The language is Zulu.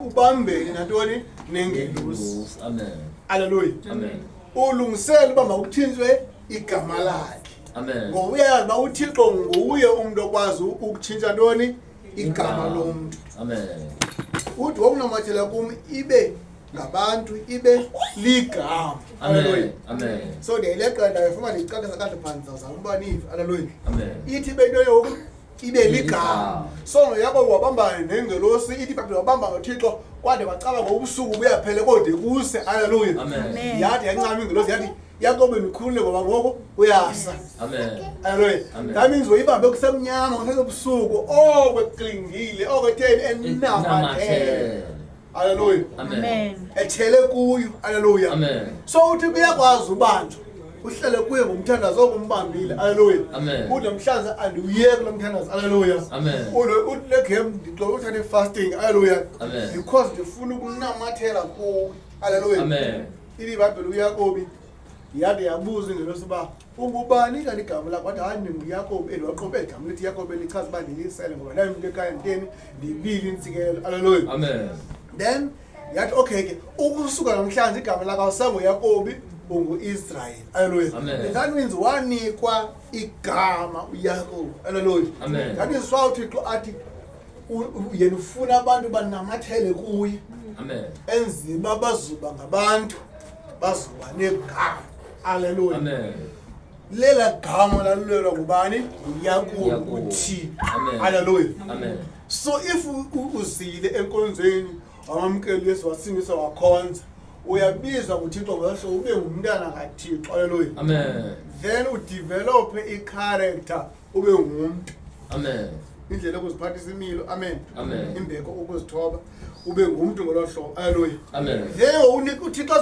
ubambene nantoni nengelosi. Amen. Hallelujah. Amen. Ulungisele uba mawuthinjwe igama lakhe. Amen. Ngoba uyazi uba uThixo nguye umuntu okwazi ukutshintsha ntoni igama lomuntu. Amen. Uthi wokunamathela kum ibe ngabantu ibe ligama. Amen. Amen. So ndiyayileka ndayifuma ndiyicacisa kade phansi zawuzama uba nive. Hallelujah. Amen. Ithi ibe into yoku ibe ligama. So ngoYakobo wabamba nengelosi ithi babe wabamba ngoThixo kwade bacaba ngobusuku buyaphela kode kuse. Hallelujah. Amen. Yathi yancama ingelosi yathi Yakobo nikhulule ngoba ngoku uyasa. Amen. Hallelujah. Amen. That means uyibambe kusemnyama ngosebusuku okweklingile okwetheni enamathele. Hallelujah. Amen. Ethele kuyo. Hallelujah. Amen. So uthi kuyakwazi ubanjwa uhlele kuye ngomthandazo okumbambile. Hallelujah. Amen. Uthi namhlanje andiyeke lo mthandazo. Hallelujah. Amen. Uthi le game ndixoxa uthathe fasting. Hallelujah. Amen. Because ndifuna ukunamathela kuwe. Hallelujah. Amen. Ili iBhayibheli uYakobi yade yabuza ingelosi uba ungubani kanti igama lakho wathi hayi ndinguYakobi waqophela igama lithi Yakobi lichaza uba ndilisele ngoba nayo into ekhaya nteni ndibili intsikelo. Hallelujah. Amen. Then yathi okay ke ukusuka namhlanje igama lakho awusanguYakobi ungu-Israyeli. Hallelujah. Amen. That means wanikwa igama uYakobi. Hallelujah. Amen. That is why uThixo athi yena ufuna abantu banamathele kuye. Amen. Enzima bazuba ngabantu bazuba negama. Hallelujah. Amen. Lela gama lalulelwa ngubani? uYakobi uthi. Amen. Hallelujah. Amen. So if uzile enkonzweni wamamkela Yesu wasindisa wakhonza uyabizwa nguThixo ngosho ube ngumntana kaThixo. Hallelujah. Amen. Then udevelop i-character ube ngumuntu. Amen. Indlela yokuziphathisa imilo. Amen. Amen. Imbeko ukuzithoba ube ngumuntu ngolo hlobo. Hallelujah. Amen. Then uThixo